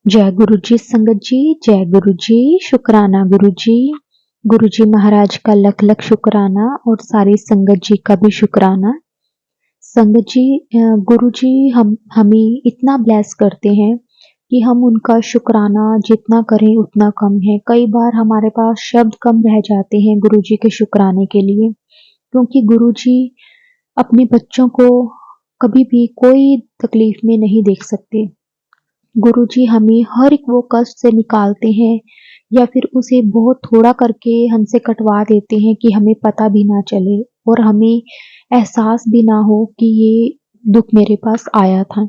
जय गुरु जी संगत जी, जय गुरु जी, शुक्राना गुरु जी महाराज का लख लख शुक्राना और सारी संगत जी का भी शुक्राना। संगत जी, गुरु जी हम हमें इतना ब्लेस करते हैं कि हम उनका शुक्राना जितना करें उतना कम है। कई बार हमारे पास शब्द कम रह जाते हैं गुरु जी के शुक्राने के लिए, क्योंकि गुरु जी अपने बच्चों को कभी भी कोई तकलीफ में नहीं देख सकते। गुरुजी हमें हर एक वो कष्ट से निकालते हैं या फिर उसे बहुत थोड़ा करके हमसे कटवा देते हैं कि हमें पता भी ना चले और हमें एहसास भी ना हो कि ये दुख मेरे पास आया था।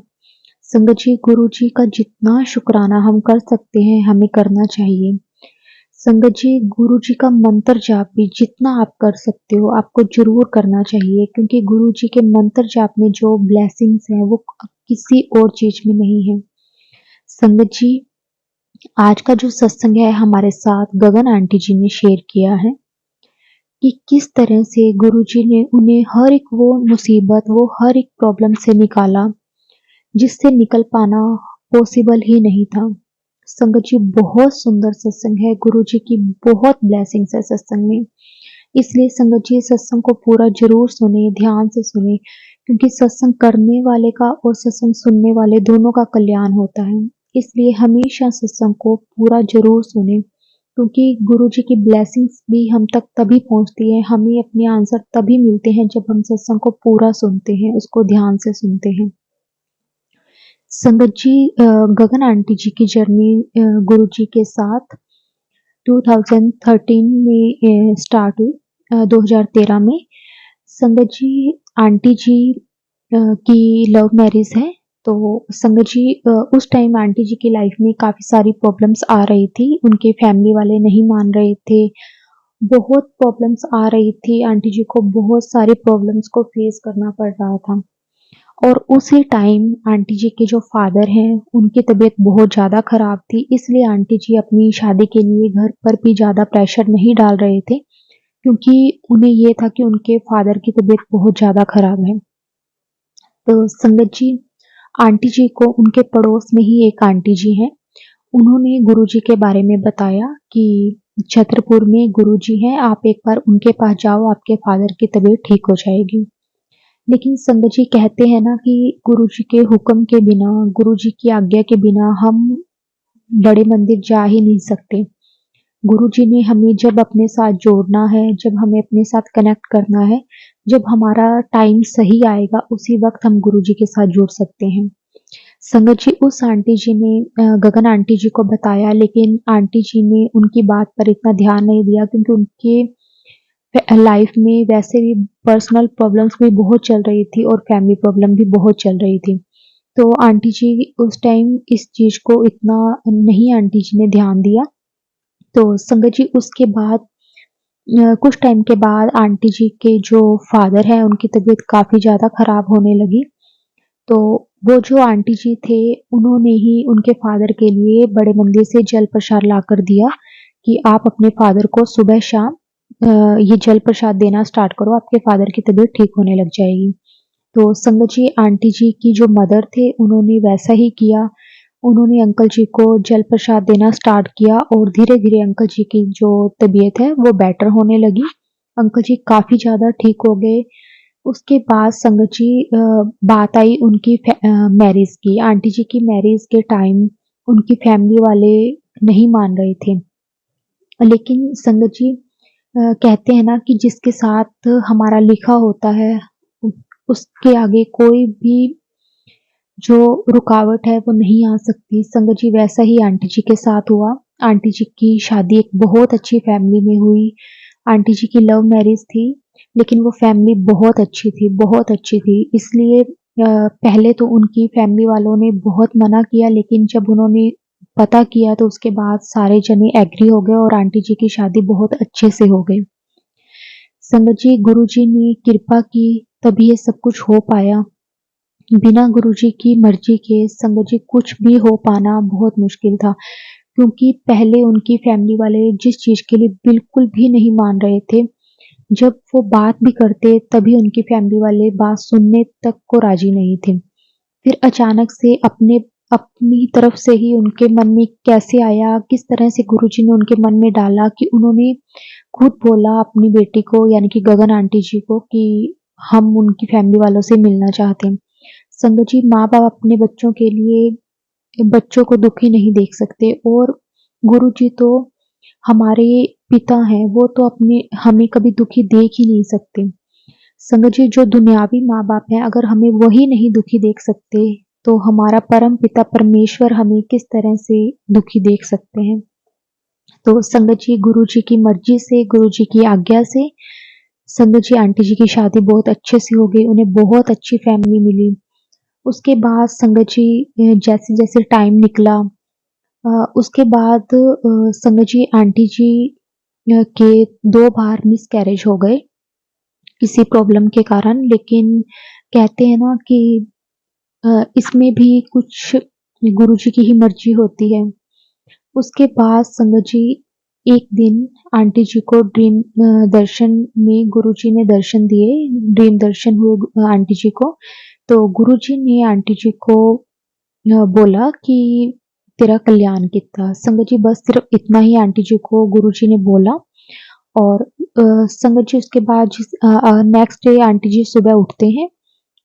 संगत जी, गुरु जी का जितना शुक्राना हम कर सकते हैं हमें करना चाहिए। संगत जी, गुरु जी का मंत्र जाप भी जितना आप कर सकते हो आपको जरूर करना चाहिए, क्योंकि गुरु जी के मंत्र जाप में जो ब्लेसिंग्स हैं वो किसी और चीज में नहीं है। संगत जी, आज का जो सत्संग है हमारे साथ गगन आंटी जी ने शेयर किया है कि किस तरह से गुरुजी ने उन्हें हर एक वो मुसीबत, वो हर एक प्रॉब्लम से निकाला जिससे निकल पाना पॉसिबल ही नहीं था। संगत जी, बहुत सुंदर सत्संग है, गुरुजी की बहुत ब्लेसिंग्स है सत्संग में। इसलिए संगत जी सत्संग को पूरा जरूर सुने, ध्यान से सुने, क्योंकि सत्संग करने वाले का और सत्संग सुनने वाले दोनों का कल्याण होता है। इसलिए हमेशा सत्संग को पूरा जरूर सुने, क्योंकि गुरु जी की ब्लेसिंग्स भी हम तक तभी पहुंचती है, हमें अपने आंसर तभी मिलते हैं जब हम सत्संग को पूरा सुनते हैं, उसको ध्यान से सुनते हैं। संगत जी, गगन आंटी जी की जर्नी गुरु जी के साथ 2013 में स्टार्ट हुई, 2013 में। संगत जी, आंटी जी की लव मैरिज है। तो संगत जी, उस टाइम आंटी जी की लाइफ में काफ़ी सारी प्रॉब्लम्स आ रही थी, उनके फैमिली वाले नहीं मान रहे थे, बहुत प्रॉब्लम्स आ रही थी, आंटी जी को बहुत सारी प्रॉब्लम्स को फेस करना पड़ रहा था। और उसी टाइम आंटी जी के जो फादर हैं उनकी तबीयत बहुत ज़्यादा ख़राब थी, इसलिए आंटी जी अपनी शादी के लिए घर पर भी ज़्यादा प्रेशर नहीं डाल रहे थे, क्योंकि उन्हें ये था कि उनके फादर की तबीयत बहुत ज़्यादा ख़राब है। तो संगत जी, आंटी जी को उनके पड़ोस में ही एक आंटी जी हैं, उन्होंने गुरुजी के बारे में बताया कि छतरपुर में गुरुजी हैं, आप एक बार उनके पास जाओ, आपके फादर की तबीयत ठीक हो जाएगी। लेकिन संगत जी कहते हैं ना कि गुरुजी के हुक्म के बिना, गुरुजी की आज्ञा के बिना हम बड़े मंदिर जा ही नहीं सकते। गुरुजी ने हमें जब अपने साथ जोड़ना है, जब हमें अपने साथ कनेक्ट करना है, जब हमारा टाइम सही आएगा उसी वक्त हम गुरुजी के साथ जुड़ सकते हैं। संगत जी, उस आंटी जी ने गगन आंटी जी को बताया, लेकिन आंटी जी ने उनकी बात पर इतना ध्यान नहीं दिया, क्योंकि उनके लाइफ में वैसे भी पर्सनल प्रॉब्लम्स भी बहुत चल रही थी और फैमिली प्रॉब्लम भी बहुत चल रही थी। तो आंटी जी उस टाइम इस चीज़ को इतना नहीं आंटी जी ने ध्यान दिया। तो संगत जी, उसके बाद कुछ टाइम के बाद आंटी जी के जो फादर हैं उनकी तबीयत काफ़ी ज़्यादा ख़राब होने लगी। तो वो जो आंटी जी थे उन्होंने ही उनके फादर के लिए बड़े मंदिर से जल प्रसाद लाकर दिया कि आप अपने फादर को सुबह शाम ये जल प्रसाद देना स्टार्ट करो, आपके फादर की तबीयत ठीक होने लग जाएगी। तो संगत जी, आंटी जी की जो मदर थे उन्होंने वैसा ही किया, उन्होंने अंकल जी को जल प्रसाद देना स्टार्ट किया और धीरे-धीरे अंकल जी की जो तबीयत है वो बेटर होने लगी। अंकल जी काफ़ी ज़्यादा ठीक हो गए। उसके बाद संगत जी, बात आई उनकी मैरिज की। आंटी जी की मैरिज के टाइम उनकी फैमिली वाले नहीं मान रहे थे। लेकिन संगत जी, कहते हैं ना कि जिसके साथ हमारा लिखा होता है उ उसके आगे कोई भी जो रुकावट है वो नहीं आ सकती। संगत जी, वैसा ही आंटी जी के साथ हुआ। आंटी जी की शादी एक बहुत अच्छी फैमिली में हुई। आंटी जी की लव मैरिज थी, लेकिन वो फैमिली बहुत अच्छी थी, बहुत अच्छी थी। इसलिए पहले तो उनकी फैमिली वालों ने बहुत मना किया, लेकिन जब उन्होंने पता किया तो उसके बाद सारे जने एग्री हो गए और आंटी जी की शादी बहुत अच्छे से हो गई। संगत जी, गुरुजी ने कृपा की तभी ये सब कुछ हो पाया। बिना गुरुजी की मर्जी के संगत जी कुछ भी हो पाना बहुत मुश्किल था, क्योंकि पहले उनकी फैमिली वाले जिस चीज़ के लिए बिल्कुल भी नहीं मान रहे थे, जब वो बात भी करते तभी उनकी फैमिली वाले बात सुनने तक को राज़ी नहीं थे। फिर अचानक से अपने अपनी तरफ से ही उनके मन में कैसे आया, किस तरह से गुरुजी ने उनके मन में डाला कि उन्होंने खुद बोला अपनी बेटी को यानी कि गगन आंटी जी को कि हम उनकी फैमिली वालों से मिलना चाहते हैं। संगत जी, माँ-बाप अपने बच्चों के लिए बच्चों को दुखी नहीं देख सकते और गुरुजी तो हमारे पिता हैं, वो तो अपने हमें कभी दुखी देख ही नहीं सकते। संगत जी, जो दुनियावी माँ-बाप हैं, अगर हमें वही नहीं दुखी देख सकते, तो हमारा परम पिता परमेश्वर हमें किस तरह से दुखी देख सकते हैं। तो संगत जी, गुरुजी की मर्जी से, गुरुजी की आज्ञा से संगत जी आंटी जी की शादी बहुत अच्छे से हो गई, उन्हें बहुत अच्छी फैमिली मिली। उसके बाद संगत जी जैसे-जैसे टाइम निकला उसके बाद संगत जी आंटी जी के 2 बार मिसकैरेज हो गए किसी प्रॉब्लम के कारण, लेकिन कहते हैं ना कि इसमें भी कुछ गुरुजी की ही मर्जी होती है। उसके बाद संगत जी एक दिन आंटी जी को ड्रीम दर्शन में गुरुजी ने दर्शन दिए, ड्रीम दर्शन हुए आंटी जी को। तो गुरुजी ने आंटी जी को बोला कि तेरा कल्याण कित्ता। संगत जी बस सिर्फ इतना ही आंटी जी को गुरुजी ने बोला और संगत जी उसके बाद नेक्स्ट डे आंटी जी सुबह उठते हैं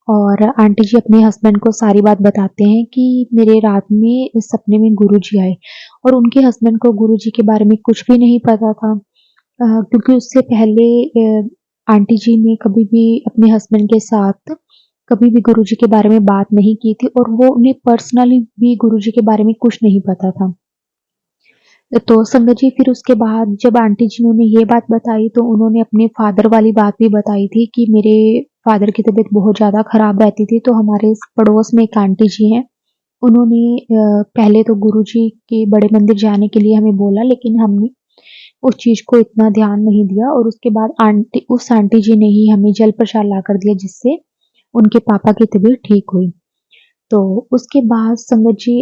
और आंटी जी अपने हस्बैंड को सारी बात बताते हैं कि मेरे रात में सपने में गुरुजी आए और उनके हस्बैंड को गुरुजी के बारे में कुछ भी नहीं पता था क्योंकि उससे पहले आंटी जी ने कभी भी अपने हस्बैंड के साथ कभी भी गुरुजी के बारे में बात नहीं की थी और वो उन्हें पर्सनली भी गुरुजी के बारे में कुछ नहीं पता था। तो संगत जी फिर उसके बाद जब आंटी जी ने उन्हें ये बात बताई तो उन्होंने अपने फादर वाली बात भी बताई थी कि मेरे फादर की तबीयत बहुत ज़्यादा ख़राब रहती थी, तो हमारे पड़ोस में एक आंटी जी हैं, उन्होंने पहले तो गुरुजी के बड़े मंदिर जाने के लिए हमें बोला, लेकिन हमने उस चीज़ को इतना ध्यान नहीं दिया और उसके बाद उस आंटी जी ने ही हमें जल प्रसाद ला कर दिया, जिससे उनके पापा की तबीयत ठीक हुई। तो उसके बाद संगत जी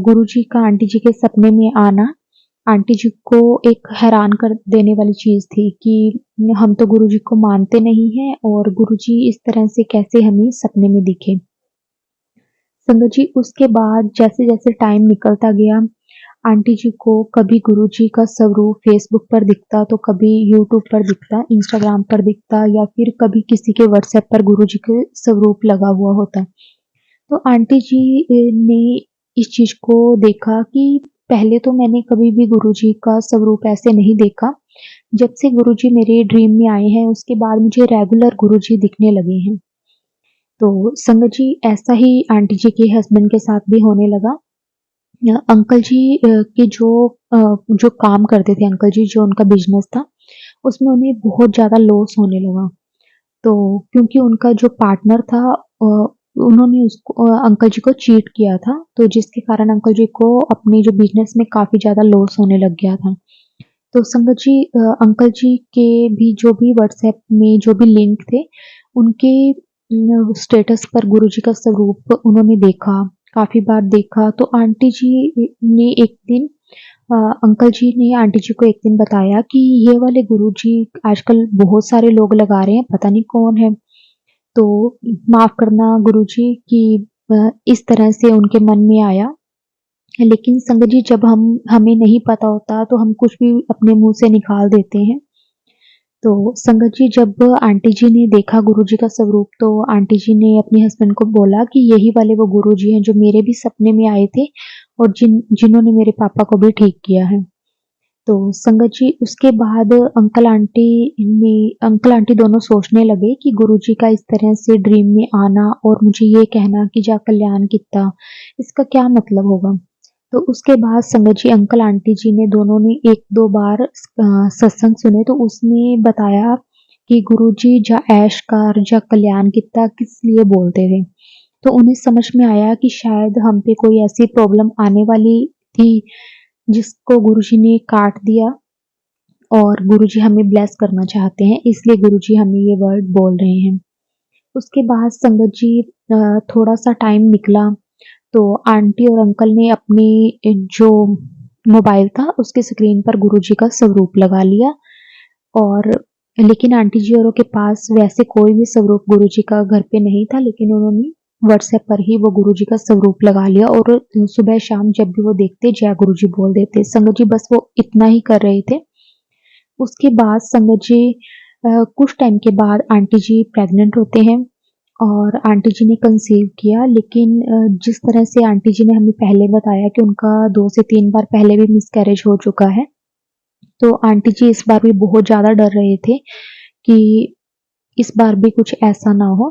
गुरुजी का आंटी जी के सपने में आना आंटी जी को एक हैरान कर देने वाली चीज़ थी कि हम तो गुरुजी को मानते नहीं हैं और गुरुजी इस तरह से कैसे हमें सपने में दिखे। संगत जी उसके बाद जैसे-जैसे टाइम निकलता गया, आंटी जी को कभी गुरुजी का स्वरूप फ़ेसबुक पर दिखता, तो कभी यूट्यूब पर दिखता, इंस्टाग्राम पर दिखता या फिर कभी किसी के व्हाट्सएप पर गुरुजी के स्वरूप लगा हुआ होता। तो आंटी जी ने इस चीज़ को देखा कि पहले तो मैंने कभी भी गुरुजी का स्वरूप ऐसे नहीं देखा। जब से गुरुजी मेरे ड्रीम में आए हैं, उसके बाद मुझे रेगुलर गुरुजी दिखने लगे हैं। तो संगत जी ऐसा ही आंटी जी के हस्बैंड के साथ भी होने लगा। अंकल जी के जो काम करते थे अंकल जी, जो उनका बिज़नेस था, उसमें उन्हें बहुत ज़्यादा लॉस होने लगा। तो क्योंकि उनका जो पार्टनर था उन्होंने अंकल जी को चीट किया था, तो जिसके कारण अंकल जी को अपने जो बिज़नेस में काफ़ी ज़्यादा लॉस होने लग गया था। तो संगत जी अंकल जी के भी जो भी व्हाट्सएप में जो भी लिंक थे, उनके स्टेटस पर गुरुजी का स्वरूप उन्होंने देखा, काफ़ी बार देखा। तो आंटी जी ने एक दिन अंकल जी ने आंटी जी को एक दिन बताया कि ये वाले गुरुजी आजकल बहुत सारे लोग लगा रहे हैं, पता नहीं कौन है। तो माफ़ करना गुरुजी कि इस तरह से उनके मन में आया। लेकिन संगत जी जब हमें नहीं पता होता तो हम कुछ भी अपने मुँह से निकाल देते हैं। तो संगत जी जब आंटी जी ने देखा गुरुजी का स्वरूप, तो आंटी जी ने अपने हस्बैंड को बोला कि यही वाले वो गुरुजी हैं जो मेरे भी सपने में आए थे और जिन्होंने मेरे पापा को भी ठीक किया है। तो संगत जी उसके बाद अंकल आंटी दोनों सोचने लगे कि गुरुजी का इस तरह से ड्रीम में आना और मुझे ये कहना कि जा कल्याण कित्ता, इसका क्या मतलब होगा? तो उसके बाद संगत जी अंकल आंटी जी ने दोनों ने 1-2 बार सत्संग सुने, तो उसमें बताया कि गुरुजी जा ऐश कर, जा कल्याण कित्ता किस लिए बोलते थे। तो उन्हें समझ में आया कि शायद हम पे कोई ऐसी प्रॉब्लम आने वाली थी जिसको गुरुजी ने काट दिया और गुरुजी हमें ब्लेस करना चाहते हैं, इसलिए गुरुजी हमें ये वर्ड बोल रहे हैं। उसके बाद संगत जी थोड़ा-सा टाइम निकला, तो आंटी और अंकल ने अपनी जो मोबाइल था उसकी स्क्रीन पर गुरुजी का स्वरूप लगा लिया और लेकिन आंटी जी औरों के पास वैसे कोई भी स्वरूप गुरुजी का घर पे नहीं था, लेकिन उन्होंने व्हाट्सएप पर ही वो गुरुजी का स्वरूप लगा लिया और सुबह शाम जब भी वो देखते जय गुरुजी बोल देते। संगत जी बस वो इतना ही कर रहे थे। उसके बाद संगत जी कुछ टाइम के बाद आंटी जी प्रेग्नेंट होते हैं और आंटी जी ने कंसीव किया, लेकिन जिस तरह से आंटी जी ने हमें पहले बताया कि उनका 2 से 3 बार पहले भी मिसकैरेज हो चुका है, तो आंटी जी इस बार भी बहुत ज़्यादा डर रहे थे कि इस बार भी कुछ ऐसा ना हो।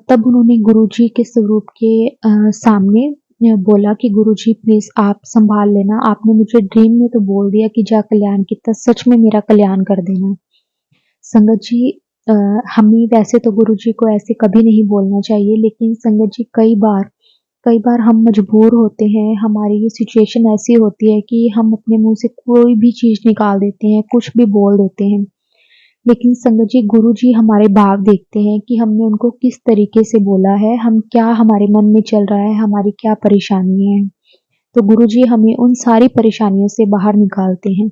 तब उन्होंने गुरुजी के स्वरूप के सामने बोला कि गुरुजी प्लीज़ आप सँभाल लेना, आपने मुझे ड्रीम में तो बोल दिया कि जा कल्याण कित्ता, सच में मेरा कल्याण कर देना। संगत जी अ, हमें वैसे तो गुरुजी को ऐसे कभी नहीं बोलना चाहिए, लेकिन संगत जी कई बार हम मजबूर होते हैं, हमारी ये सिचुएशन ऐसी होती है कि हम अपने मुँह से कोई भी चीज़ निकाल देते हैं, कुछ भी बोल देते हैं। लेकिन संगत जी गुरुजी हमारे भाव देखते हैं कि हमने उनको किस तरीके से बोला है, हम क्या हमारे मन में चल रहा है, हमारी क्या परेशानी है। तो गुरुजी हमें उन सारी परेशानियों से बाहर निकालते हैं।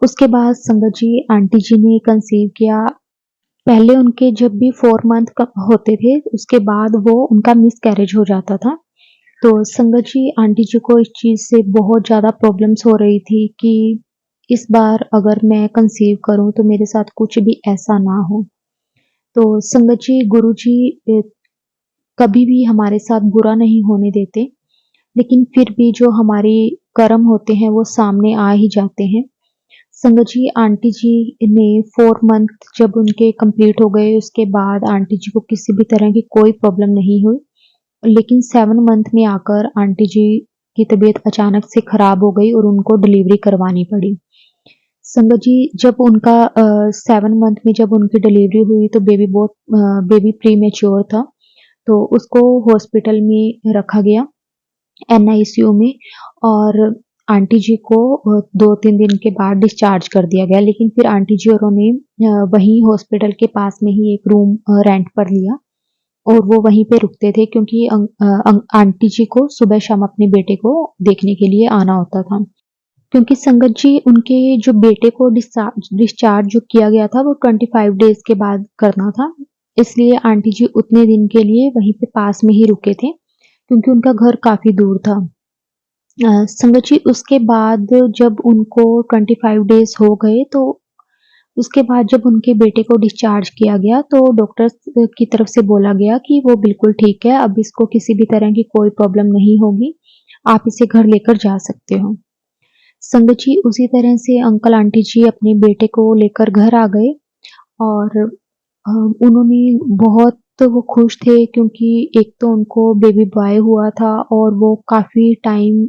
उसके बाद संगत जी आंटी जी ने कंसीव किया। पहले उनके जब भी 4 मंथ क होते थे, उसके बाद वो उनका मिसकैरेज हो जाता था। तो संगत जी आंटी जी को इस चीज़ से बहुत ज़्यादा प्रॉब्लम्स हो रही थी कि इस बार अगर मैं कंसीव करूँ तो मेरे साथ कुछ भी ऐसा ना हो। तो संगत जी गुरुजी कभी भी हमारे साथ बुरा नहीं होने देते, लेकिन फिर भी जो हमारे कर्म होते हैं वो सामने आ ही जाते हैं। संगत जी आंटी जी ने 4 मंथ जब उनके कंप्लीट हो गए, उसके बाद आंटी जी को किसी भी तरह की कोई प्रॉब्लम नहीं हुई। लेकिन 7 मंथ में आकर आंटी जी की तबीयत अचानक से खराब हो गई और उनको डिलीवरी करवानी पड़ी। संगत जी जब उनका 7 मंथ में जब उनकी डिलीवरी हुई तो बेबी प्रीमैच्योर था, तो उसको हॉस्पिटल में रखा गया एनआईसीयू में और आंटी जी को 2-3 दिन के बाद डिस्चार्ज कर दिया गया। लेकिन फिर आंटी जी औरों ने वहीं हॉस्पिटल के पास में ही एक रूम रेंट पर लिया और वो वहीं पे रुकते थे क्योंकि आंटी जी को सुबह-शाम अपने बेटे को देखने के लिए आना होता था। क्योंकि संगत जी उनके जो बेटे को डिस्चार्ज जो किया गया था वो 25 डेज़ के बाद करना था। इसलिए आंटी जी उतने दिन के लिए वहीं पे पास में ही रुके थे, क्योंकि उनका घर काफ़ी दूर था। संगत जी उसके बाद जब उनको 25 डेज़ हो गए तो उसके बाद जब उनके बेटे को डिस्चार्ज किया गया तो डॉक्टर्स की तरफ से बोला गया कि वो बिल्कुल ठीक है, अब इसको किसी भी तरह की कोई प्रॉब्लम नहीं होगी, आप इसे घर लेकर जा सकते हो। संगत जी उसी तरह से अंकल आंटी जी अपने बेटे को लेकर घर आ गए और उन्होंने बहुत वो खुश थे क्योंकि एक तो उनको बेबी बॉय हुआ था और वो काफ़ी टाइम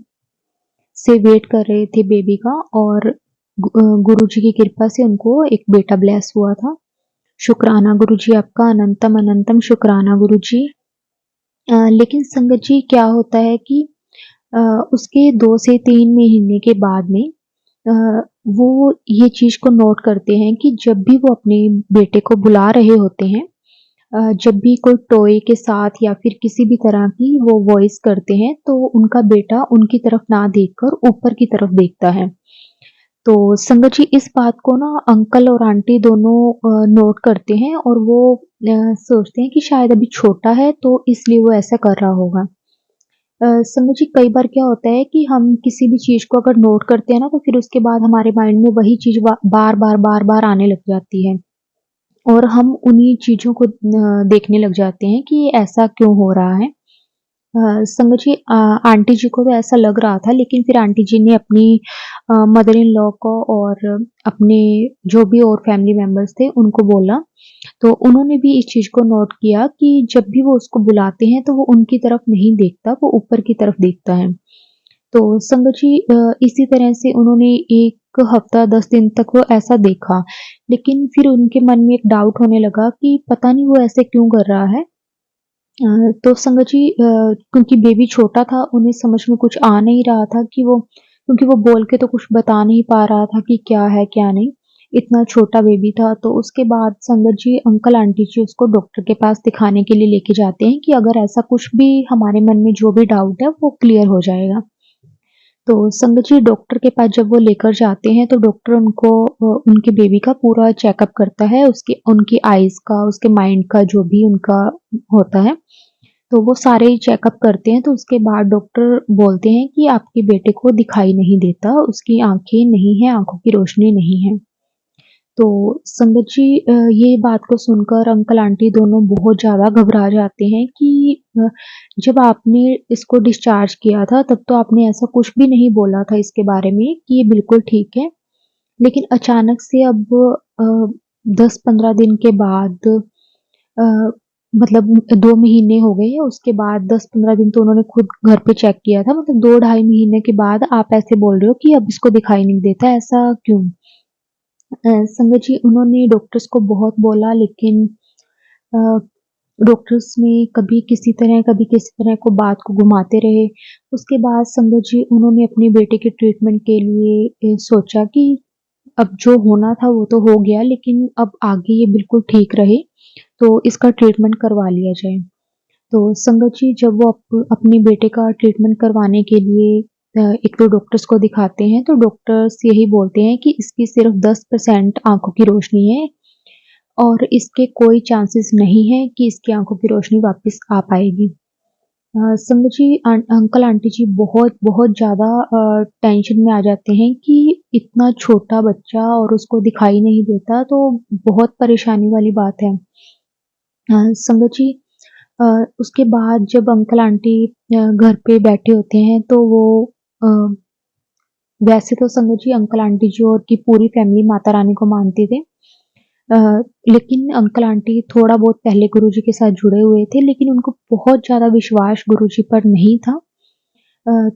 से वेट कर रहे थे बेबी का और गुरुजी की कृपा से उनको एक बेटा ब्लेस हुआ था। शुक्राना गुरुजी आपका, अनंतम अनंतम शुक्राना गुरुजी। लेकिन संगत जी क्या होता है कि अ, उसके 2 से 3 महीने के बाद में वो ये चीज़ को नोट करते हैं कि जब भी वो अपने बेटे को बुला रहे होते हैं, जब भी कोई टॉय के साथ या फिर किसी भी तरह की वो वॉइस करते हैं, तो उनका बेटा उनकी तरफ ना देखकर ऊपर की तरफ देखता है। तो संगत जी इस बात को ना अंकल और आंटी दोनों नोट करते हैं और वो सोचते हैं कि शायद अभी छोटा है तो इसलिए वो ऐसा कर रहा होगा। संगत जी कई बार क्या होता है कि हम किसी भी चीज़ को अगर नोट करते हैं ना तो फिर उसके बाद हमारे माइंड में वही चीज़ बार-बार आने लग जाती है और हम उन्हीं चीज़ों को देखने लग जाते हैं कि ये ऐसा क्यों हो रहा है। संगत जी आंटी जी को तो ऐसा लग रहा था लेकिन फिर आंटी जी ने अपनी मदर इन लॉ को और अपने जो भी और फैमिली मेंबर्स थे उनको बोला। तो उन्होंने भी इस चीज़ को नोट किया कि जब भी वो उसको बुलाते हैं तो वो उनकी तरफ नहीं देखता, वो ऊपर की तरफ देखता है। तो संगत जी इसी तरह से उन्होंने 1 हफ्ता 10 दिन तक वो ऐसा देखा। लेकिन फिर उनके मन में एक डाउट होने लगा कि पता नहीं वो ऐसे क्यों कर रहा है। तो संगत जी क्योंकि बेबी छोटा था, उन्हें समझ में कुछ आ नहीं रहा था कि वो क्योंकि वो बोल के तो कुछ बता नहीं पा रहा था कि क्या है, क्या नहीं। इतना छोटा बेबी था, तो उसके बाद संगत जी अंकल आंटी जी उसको डॉक्टर के पास दिखाने के लिए लेके जाते हैं कि अगर ऐसा कुछ भी हमारे मन में जो भी डाउट है, वो क्लियर हो जाएगा। तो संगत जी डॉक्टर के पास जब वो लेकर जाते हैं तो डॉक्टर उनको उनके बेबी का पूरा चेकअप करता है, उसकी उनकी आइज़ का, उसके माइंड का जो भी उनका होता है, तो वो सारे ही चेकअप करते हैं। तो उसके बाद डॉक्टर बोलते हैं कि आपके बेटे को दिखाई नहीं देता, उसकी आँखें नहीं हैं, आँखों की रोशनी नहीं है। तो संगत जी ये बात को सुनकर अंकल आंटी दोनों बहुत ज़्यादा घबरा जाते हैं कि जब आपने इसको डिस्चार्ज किया था तब तो आपने ऐसा कुछ भी नहीं बोला था इसके बारे में कि ये बिल्कुल ठीक है। लेकिन अचानक से अब अ, 10-15 दिन के बाद अ, मतलब 2 महीने हो गए हैं, उसके बाद 10-15 दिन तो उन्होंने खुद घर पे चेक किया था, मतलब 2 ढाई महीने के बाद आप ऐसे बोल रहे हो कि अब इसको दिखाई नहीं देता, ऐसा क्यों? संगत जी उन्होंने डॉक्टर्स को बहुत बोला लेकिन अ, डॉक्टर्स ने कभी किसी तरह को बात को घुमाते रहे। उसके बाद संगत जी उन्होंने अपने बेटे के ट्रीटमेंट के लिए सोचा कि अब जो होना था वो तो हो गया लेकिन अब आगे ये बिल्कुल ठीक रहे, तो इसका ट्रीटमेंट करवा लिया जाए। तो संगत जी जब वो अपने बेटे का ट्रीटमेंट करवाने के लिए एक तो डॉक्टर्स को दिखाते हैं, तो डॉक्टर्स यही बोलते हैं कि इसकी सिर्फ़ 10% आँखों की रोशनी है और इसके कोई चांसेस नहीं है कि इसकी आँखों की रोशनी वापस आ पाएगी। संगत जी अंकल आंटी जी बहुत ज़्यादा टेंशन में आ जाते हैं कि इतना छोटा बच्चा और उसको दिखाई नहीं देता, तो बहुत परेशानी वाली बात है। संगत जी अ, उसके बाद जब अंकल आंटी घर पे बैठे होते हैं तो वो अ, वैसे तो संगत जी अंकल आंटी जी और की पूरी फैमिली माता रानी को मानते थे। अ, लेकिन अंकल आंटी थोड़ा बहुत पहले गुरुजी के साथ जुड़े हुए थे लेकिन उनको बहुत ज़्यादा विश्वास गुरुजी पर नहीं था।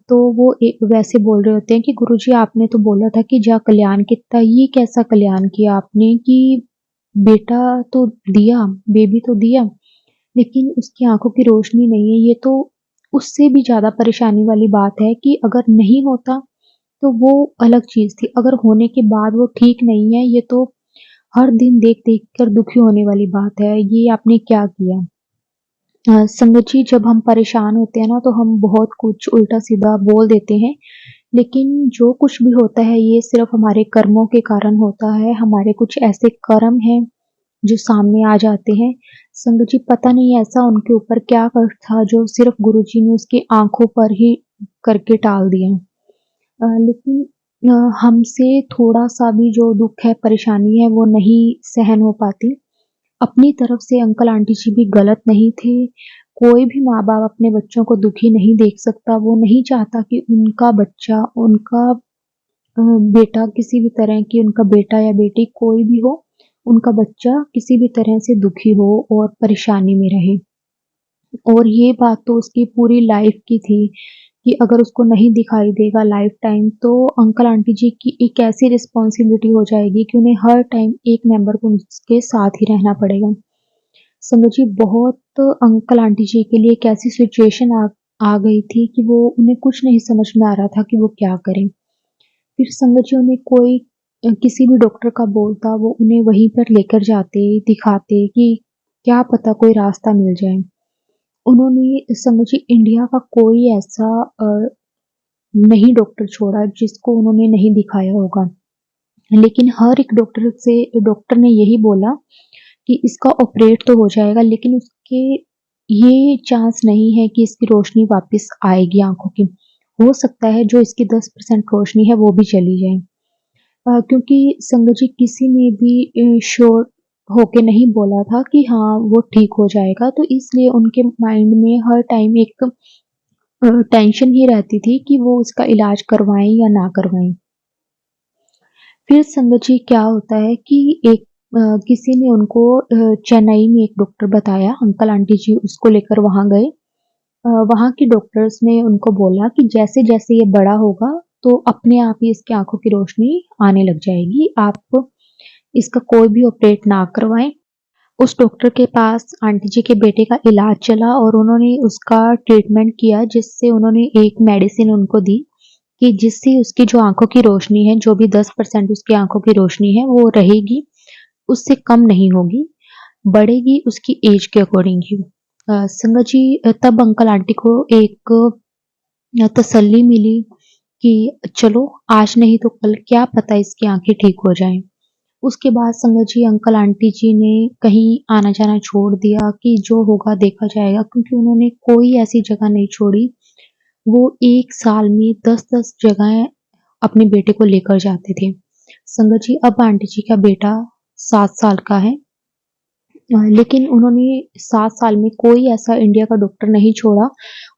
तो वो वैसे बोल रहे होते हैं कि गुरुजी आपने तो बोला था कि जा कल्याण कितना, ये कैसा कल्याण किया आपने कि बेटा तो दिया, बेबी तो दिया, लेकिन उसकी आँखों की रोशनी नहीं है, ये तो उससे भी ज़्यादा परेशानी वाली बात है कि अगर नहीं होता, तो वो अलग चीज़ थी, अगर होने के बाद वो ठीक नहीं है, ये तो हर दिन देख-देख कर दुखी होने वाली बात है, ये आपने क्या किया? संगत जी जब हम परेशान होते हैं ना, तो हम बहुत कुछ उल्टा-सीधा बोल देते हैं, लेकिन जो कुछ भी होता है, ये सिर्फ़ हमारे कर्मों के कारण होता है, हमारे कुछ ऐसे कर्म हैं जो सामने आ जाते हैं। संगत जी पता नहीं ऐसा उनके ऊपर क्या था जो सिर्फ़ गुरुजी ने उसकी आँखों पर ही करके टाल दिया। लेकिन हमसे थोड़ा-सा भी जो दुःख है, परेशानी है वो नहीं सहन हो पाती। अपनी तरफ से अंकल आंटी जी भी गलत नहीं थे। कोई भी माँ-बाप अपने बच्चों को दुखी नहीं देख सकता, वो नहीं चाहता कि उनका बच्चा, उनका बेटा किसी भी तरह की उनका बेटा या बेटी कोई भी हो, उनका बच्चा किसी भी तरह से दुखी हो और परेशानी में रहे। और ये बात तो उसकी पूरी लाइफ़ की थी कि अगर उसको नहीं दिखाई देगा लाइफ़ टाइम तो अंकल आंटी जी की एक ऐसी रिस्पॉन्सिबिलिटी हो जाएगी कि उन्हें हर टाइम एक मेंबर को उसके साथ ही रहना पड़ेगा। समझ जी बहुत अंकल आंटी जी के लिए एक ऐसी सिचुएशन आ गई थी कि वो उन्हें कुछ नहीं समझ में आ रहा था कि वो क्या करें। फिर संगत जी उन्हें कोई किसी भी डॉक्टर का बोलता वो उन्हें वहीं पर लेकर जाते, दिखाते कि क्या पता कोई रास्ता मिल जाए। उन्होंने संगत जी इंडिया का कोई ऐसा नहीं डॉक्टर छोड़ा जिसको उन्होंने नहीं दिखाया होगा। लेकिन हर एक डॉक्टर ने यही बोला कि इसका ऑपरेट तो हो जाएगा लेकिन उसके ये चांस नहीं है कि इसकी रोशनी वापस आएगी आँखों की। हो सकता है जो इसकी 10% रोशनी है वो भी चली जाए। क्योंकि संगत जी किसी ने भी श्योर होके नहीं बोला था कि हाँ, वो ठीक हो जाएगा, तो इसलिए उनके माइंड में हर टाइम एक टेंशन ही रहती थी कि वो उसका इलाज करवाएँ या ना करवाएँ। फिर संगत जी क्या होता है कि एक किसी ने उनको चेन्नई में एक डॉक्टर बताया, अंकल आंटी जी उसको लेकर वहाँ गए। वहाँ के डॉक्टर्स ने उनको बोला कि जैसे-जैसे ये बड़ा होगा, तो अपने आप ही इसकी आँखों की रोशनी आने लग जाएगी, आप इसका कोई भी ऑपरेट ना करवाएँ। उस डॉक्टर के पास आंटी जी के बेटे का इलाज चला और उन्होंने उसका ट्रीटमेंट किया जिससे उन्होंने एक मेडिसिन उनको दी कि जिससे उसकी जो आँखों की रोशनी है, जो भी 10% उसकी आँखों की रोशनी है वो रहेगी, उससे कम नहीं होगी, बढ़ेगी उसकी एज के अकॉर्डिंग ही। संगत जी तब अंकल आंटी को एक तसल्ली मिली कि चलो आज नहीं तो कल क्या पता इसकी आँखें ठीक हो जाएँ। उसके बाद संगत जी अंकल आंटी जी ने कहीं आना-जाना छोड़ दिया कि जो होगा देखा जाएगा, क्योंकि उन्होंने कोई ऐसी जगह नहीं छोड़ी। वो 1 साल में 10-10 जगहें अपने बेटे को लेकर जाते थे। संगत जी अब आंटी जी का बेटा 7 साल का है, लेकिन उन्होंने 7 साल में कोई ऐसा इंडिया का डॉक्टर नहीं छोड़ा।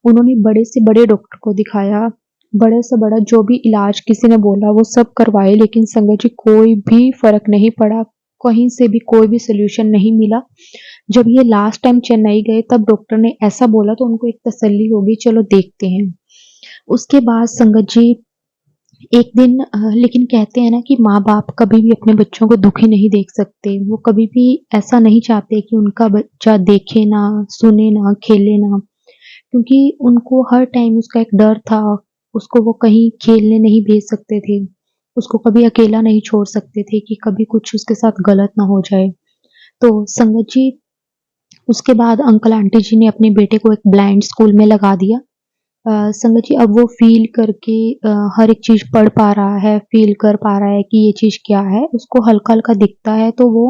उन्होंने बड़े से बड़े डॉक्टर को दिखाया, बड़े से बड़ा जो भी इलाज किसी ने बोला वो सब करवाए, लेकिन संगत जी कोई भी फ़र्क नहीं पड़ा, कहीं से भी कोई भी सॉल्यूशन नहीं मिला। जब ये लास्ट टाइम चेन्नई गए तब डॉक्टर ने ऐसा बोला तो उनको एक तसल्ली हो गई, चलो देखते हैं। उसके बाद संगत जी एक दिन लेकिन कहते हैं ना कि माँ-बाप कभी भी अपने बच्चों को दुखी नहीं देख सकते। वो कभी भी ऐसा नहीं चाहते कि उनका बच्चा देखे ना, सुने ना, खेले ना, क्योंकि उनको हर टाइम उसका एक डर था। उसको वो कहीं खेलने नहीं भेज सकते थे। उसको कभी अकेला नहीं छोड़ सकते थे कि कभी कुछ उसके साथ गलत ना हो जाए। तो संगत जी उसके बाद अंकल आंटी जी ने अपने बेटे को एक ब्लाइंड स्कूल में लगा दिया। संगत जी अब वो फ़ील करके हर एक चीज़ पढ़ पा रहा है, फ़ील कर पा रहा है कि ये चीज़ क्या है। उसको हल्का-हल्का दिखता है तो वो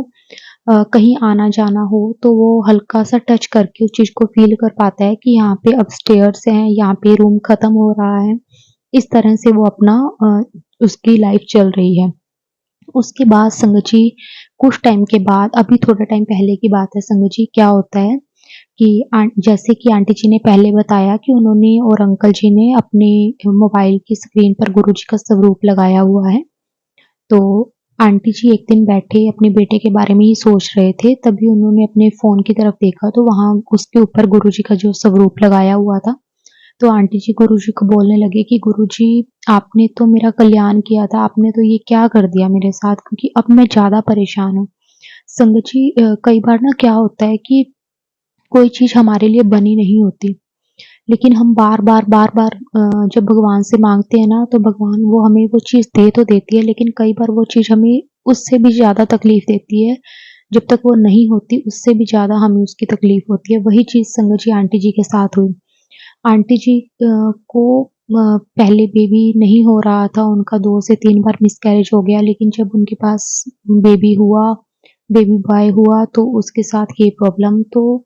कहीं आना-जाना हो तो वो हल्का-सा टच करके उस चीज़ को फ़ील कर पाता है कि यहाँ पे अपस्टेयर्स हैं, यहाँ पे रूम ख़त्म हो रहा है। इस तरह से वो अपना उसकी लाइफ़ चल रही है। उसके बाद संगत जी कुछ टाइम के बाद, अभी थोड़ा टाइम पहले की बात है संगत जी, क्या होता है कि जैसे कि आंटी जी ने पहले बताया कि उन्होंने और अंकल जी ने अपने मोबाइल की स्क्रीन पर गुरुजी का स्वरूप लगाया हुआ है। तो आंटी जी एक दिन बैठे अपने बेटे के बारे में ही सोच रहे थे, तभी उन्होंने अपने फ़ोन की तरफ देखा तो वहाँ उसके ऊपर गुरुजी का जो स्वरूप लगाया हुआ था। तो आंटी जी गुरुजी को बोलने लगे कि गुरुजी आपने तो मेरा कल्याण किया था, आपने तो ये क्या कर दिया मेरे साथ, क्योंकि अब मैं ज़्यादा परेशान हूँ। संगत जी कई बार ना क्या होता है कि कोई चीज़ हमारे लिए बनी नहीं होती, लेकिन हम बार-बार जब भगवान से माँगते हैं ना, तो भगवान वो हमें वो चीज़ दे तो देती है, लेकिन कई बार वो चीज़ हमें उससे भी ज़्यादा तकलीफ़ देती है। जब तक वो नहीं होती, उससे भी ज़्यादा हमें उसकी तकलीफ़ होती है। वही चीज़ संगत जी आंटी जी के साथ हुई। आंटी जी को पहले बेबी नहीं हो रहा था, उनका 2 से 3 बार मिसकैरेज हो गया, लेकिन जब उनके पास बेबी हुआ, बेबी बॉय हुआ, तो उसके साथ ये प्रॉब्लम। तो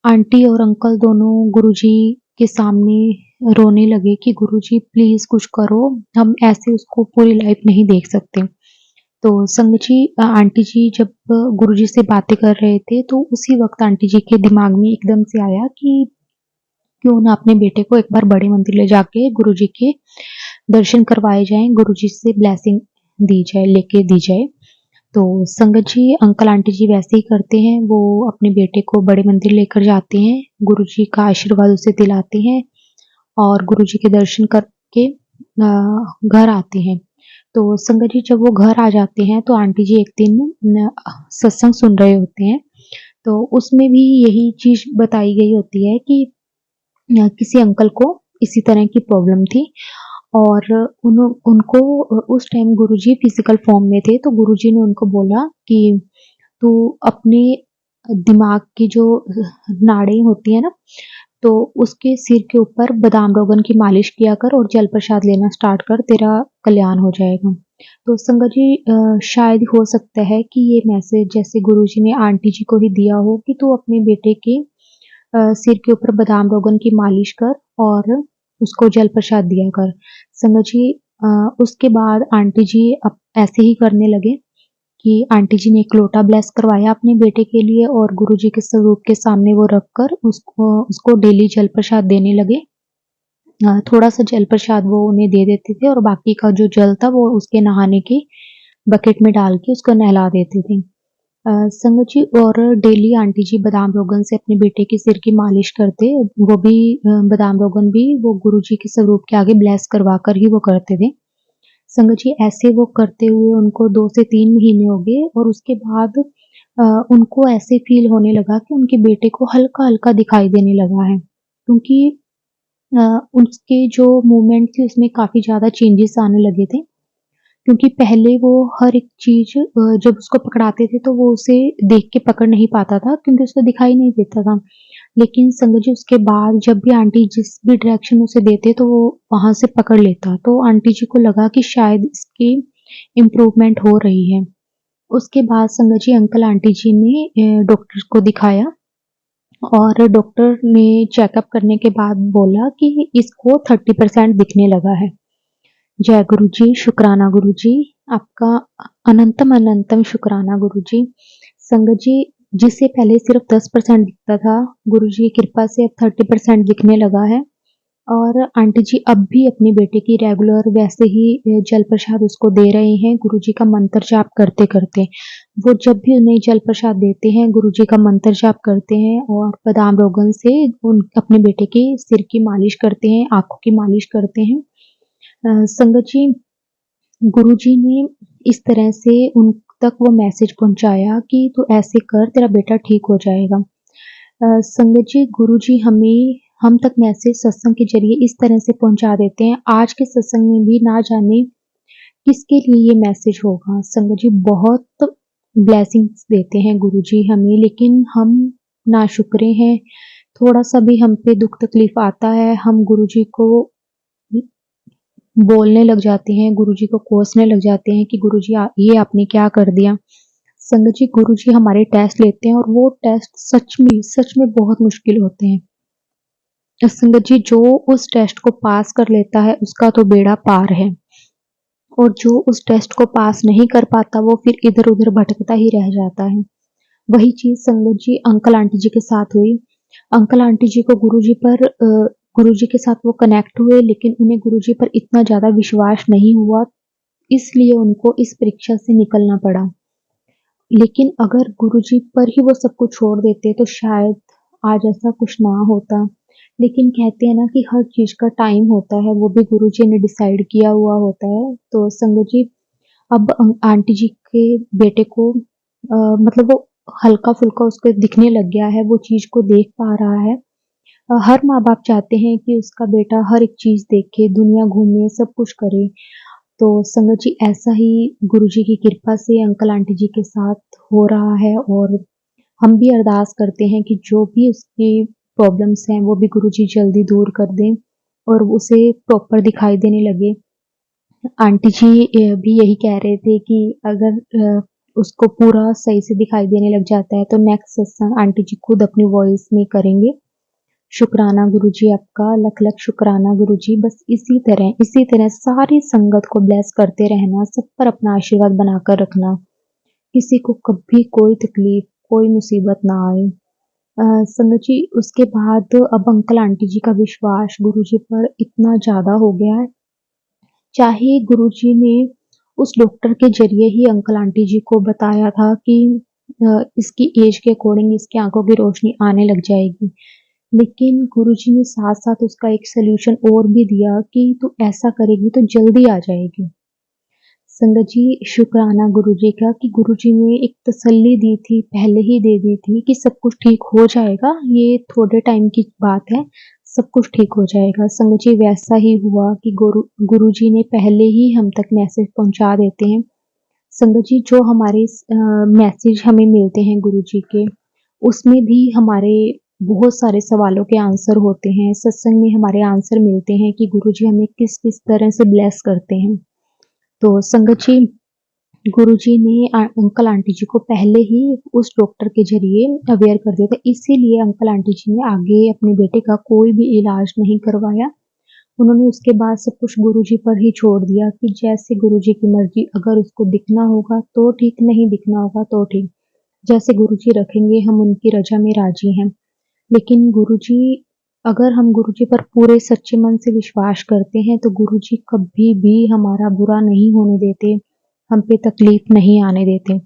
आंटी और अंकल दोनों गुरुजी के सामने रोने लगे कि गुरुजी प्लीज़ कुछ करो, हम ऐसे उसको पूरी लाइफ़ नहीं देख सकते। तो संगत जी आंटी जी जब गुरुजी से बातें कर रहे थे, तो उसी वक़्त आंटी जी के दिमाग में एकदम से आया कि क्यों ना अपने बेटे को एक बार बड़े मंदिर ले जाके गुरुजी के दर्शन करवाए जाएँ, गुरुजी से ब्लेसिंग दी जाए, लेके दी जाए। तो संगत जी अंकल आंटी जी वैसे ही करते हैं, वो अपने बेटे को बड़े मंदिर लेकर जाते हैं, गुरुजी का आशीर्वाद उसे दिलाते हैं और गुरुजी के दर्शन करके घर आते हैं। तो संगत जी जब वो घर आ जाते हैं तो आंटी जी एक दिन सत्संग सुन रहे होते हैं, तो उसमें भी यही चीज़ बताई गई होती है कि किसी अंकल को इसी तरह की प्रॉब्लम थी और उनको उस टाइम गुरुजी फिज़िकल फ़ॉर्म में थे, तो गुरुजी ने उनको बोला कि तू अपने दिमाग की जो नाड़ें होती है ना, तो उसके सिर के ऊपर बादाम रोगन की मालिश किया कर और जल प्रसाद लेना स्टार्ट कर, तेरा कल्याण हो जाएगा। तो संगत जी शायद हो सकता है कि ये मैसेज जैसे गुरुजी ने आंटी जी को ही दिया हो कि तू अपने बेटे के सिर के ऊपर बादाम रोगन की मालिश कर और उसको जल प्रसाद दिया कर। संगत जी उसके बाद आंटी जी ऐसे ही करने लगे कि आंटी जी ने एक लोटा ब्लेस करवाया अपने बेटे के लिए और गुरुजी के स्वरूप के सामने वो रखकर उसको डेली जल प्रसाद देने लगे। थोड़ा-सा जल प्रसाद वो उन्हें दे देते थे और बाकी का जो जल था वो उसके नहाने की बकेट में डाल के उसको नहला देते थे। संगत जी और डेली आंटी जी बादाम रोगन से अपने बेटे के सिर की मालिश करते, वो भी बादाम रोगन भी वो गुरुजी के स्वरूप के आगे ब्लेस करवा कर ही वो करते थे। संगत जी ऐसे वो करते हुए उनको 2 से 3 महीने हो गए और उसके बाद उनको ऐसे फ़ील होने लगा कि उनके बेटे को हल्का-हल्का दिखाई देने लगा है। क्योंकि अ, उसके जो मूवमेंट थी उसमें काफ़ी ज़्यादा चेंजेस आने लगे थे। क्योंकि पहले वो हर एक चीज़ जब उसको पकड़ाते थे तो वो उसे देख के पकड़ नहीं पाता था क्योंकि उसको दिखाई नहीं देता था। लेकिन संगत जी उसके बाद जब भी आंटी जिस भी डायरेक्शन उसे देते तो वो वहाँ से पकड़ लेता। तो आंटी जी को लगा कि शायद इसकी इम्प्रूवमेंट हो रही है। उसके बाद संगत जी अंकल आंटी जी ने डॉक्टर को दिखाया और डॉक्टर ने चेकअप करने के बाद बोला कि इसको 30% दिखने लगा है। जय गुरु जी, शुक्राना गुरु जी, आपका अनंतम अनंतम शुक्राना गुरु जी। संगत जी जिसे पहले सिर्फ 10% दिखता था, गुरु जी की कृपा से अब 30% दिखने लगा है और आंटी जी अब भी अपनी बेटे की रेगुलर वैसे ही जल प्रसाद उसको दे रहे हैं गुरु जी का मंत्र जाप करते करते। वो जब भी उन्हें जल प्रसाद देते हैं गुरु जी का मंत्र जाप करते हैं और बादाम रोगन से उन अपने बेटे के सिर की मालिश करते हैं, आंखों की मालिश करते हैं। संगत जी गुरुजी ने इस तरह से उन तक वो मैसेज पहुंचाया कि तू ऐसे कर तेरा बेटा ठीक हो जाएगा। संगत जी गुरुजी हमें हम तक मैसेज सत्संग के जरिए इस तरह से पहुंचा देते हैं। आज के सत्संग में भी ना जाने किसके लिए ये मैसेज होगा। संगत जी बहुत ब्लेसिंग्स देते हैं गुरुजी हमें, लेकिन हम नाशुक्रे हैं। थोड़ा सा भी हम पे दुख तकलीफ आता है हम गुरुजी को बोलने लग जाते हैं, गुरुजी को कोसने लग जाते हैं कि गुरुजी ये आपने क्या कर दिया। संगत जी गुरुजी हमारे टेस्ट लेते हैं और वो टेस्ट सच में बहुत मुश्किल होते हैं। संगत जी जो उस टेस्ट को पास कर लेता है उसका तो बेड़ा पार है और जो उस टेस्ट को पास नहीं कर पाता वो फिर इधर उधर भटकता ही रह जाता है। वही चीज संगत जी अंकल आंटी जी के साथ हुई। अंकल आंटी जी को गुरुजी पर गुरुजी के साथ वो कनेक्ट हुए, लेकिन उन्हें गुरुजी पर इतना ज्यादा विश्वास नहीं हुआ, इसलिए उनको इस परीक्षा से निकलना पड़ा। लेकिन अगर गुरुजी पर ही वो सब कुछ छोड़ देते तो शायद आज ऐसा कुछ ना होता। लेकिन कहते हैं ना कि हर चीज का टाइम होता है, वो भी गुरुजी ने डिसाइड किया हुआ होता है। तो संगत जी अब आंटी जी के बेटे को मतलब वो हल्का फुल्का उसको दिखने लग गया है, वो चीज को देख पा रहा है। हर माँ बाप चाहते हैं कि उसका बेटा हर एक चीज देखे, दुनिया घूमे, सब कुछ करे। तो संगत जी ऐसा ही गुरुजी की कृपा से अंकल आंटी जी के साथ हो रहा है और हम भी अरदास करते हैं कि जो भी उसकी प्रॉब्लम्स हैं वो भी गुरुजी जल्दी दूर कर दें और उसे प्रॉपर दिखाई देने लगे। आंटी जी भी यही कह रहे थे कि अगर उसको पूरा सही से दिखाई देने लग जाता है तो नेक्स्ट सत्संग आंटी जी खुद अपनी वॉइस में करेंगे। शुक्राना गुरुजी आपका लख लख शुक्राना गुरुजी। बस इसी तरह सारी संगत को ब्लेस करते रहना, सब पर अपना आशीर्वाद बनाकर रखना, किसी को कभी कोई तकलीफ कोई मुसीबत ना आए। संगत जी उसके बाद अब अंकल आंटी जी का विश्वास गुरुजी पर इतना ज्यादा हो गया है, चाहे गुरुजी ने उस डॉक्टर के जरिए ही अंकल आंटी जी को बताया था कि इसकी एज के अकॉर्डिंग इसकी आंखों की रोशनी आने लग जाएगी, लेकिन गुरुजी ने साथ-साथ उसका एक सॉल्यूशन और भी दिया कि तू ऐसा करेगी तो जल्दी आ जाएगी। संगत जी शुक्राना गुरुजी का कि गुरुजी ने एक तसल्ली दी थी, पहले ही दे दी थी कि सब कुछ ठीक हो जाएगा, ये थोड़े टाइम की बात है, सब कुछ ठीक हो जाएगा। संगत जी वैसा ही हुआ कि गुरुजी ने पहले ही हम तक मैसेज पहुँचा देते हैं। संगत जी जो हमारे मैसेज हमें मिलते हैं गुरुजी के, उसमें भी हमारे बहुत सारे सवालों के आंसर होते हैं। सत्संग में हमारे आंसर मिलते हैं कि गुरुजी हमें किस-किस तरह से ब्लेस करते हैं। तो संगत जी गुरुजी ने अंकल आंटी जी को पहले ही उस डॉक्टर के ज़रिए अवेयर कर दिया था। इसीलिए अंकल आंटी जी ने आगे अपने बेटे का कोई भी इलाज नहीं करवाया। उन्होंने उसके बाद सब कुछ गुरुजी पर ही छोड़ दिया कि जैसे गुरुजी की मर्ज़ी, अगर उसको दिखना होगा तो ठीक, नहीं दिखना होगा तो ठीक। जैसे गुरुजी रखेंगे हम उनकी रज़ा में राज़ी हैं। लेकिन गुरुजी अगर हम गुरुजी पर पूरे सच्चे मन से विश्वास करते हैं तो गुरुजी कभी भी हमारा बुरा नहीं होने देते, हम पे तकलीफ नहीं आने देते।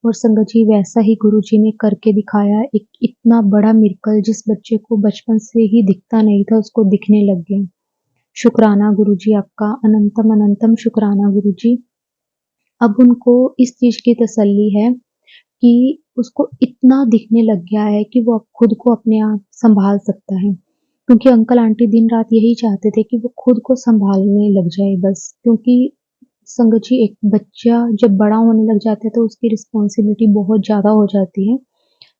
और संगत जी वैसा ही गुरुजी ने करके दिखाया, एक इतना बड़ा मिरेकल जिस बच्चे को बचपन से ही दिखता नहीं था उसको दिखने लग गया। शुक्राना गुरुजी आपका अनंतम अनंतम शुक्राना गुरुजी। अब उनको इस चीज़ की तसल्ली है कि उसको इतना दिखने लग गया है कि वो अब खुद को अपने आप सँभाल सकता है। क्योंकि अंकल आंटी दिन-रात यही चाहते थे कि वो खुद को सँभालने लग जाए बस। क्योंकि संगत जी एक बच्चा जब बड़ा होने लग जाता है तो उसकी रिस्पॉन्सिबिलिटी बहुत ज़्यादा हो जाती है।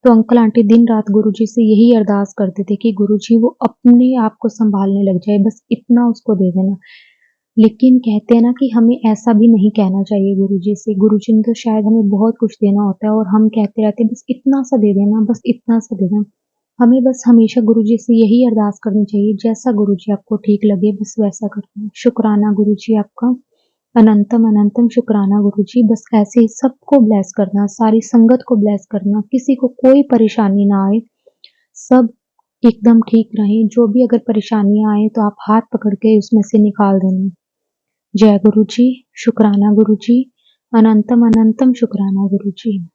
तो अंकल आंटी दिन-रात गुरुजी से यही अरदास करते थे कि गुरुजी वो अपने आप को सँभालने लग जाए, बस इतना उसको दे देना। लेकिन कहते हैं ना कि हमें ऐसा भी नहीं कहना चाहिए गुरुजी से, गुरुजी ने तो शायद हमें बहुत कुछ देना होता है और हम कहते रहते हैं बस इतना-सा दे देना, बस इतना-सा दे देना। हमें बस हमेशा गुरुजी से यही अरदास करनी चाहिए, जैसा गुरुजी आपको ठीक लगे बस वैसा करना। शुक्राना गुरुजी आपका, अनंतम अनंतम शुक्राना गुरुजी, बस ऐसे ही सबको ब्लेस करना, सारी संगत को ब्लेस करना, किसी को कोई परेशानी ना आए, सब एकदम ठीक रहें। जो भी अगर परेशानियाँ आएँ तो आप हाथ पकड़ के उसमें से निकाल देना। जय गुरुजी, शुक्राना गुरुजी, अनंतम अनंतम शुक्राना गुरुजी।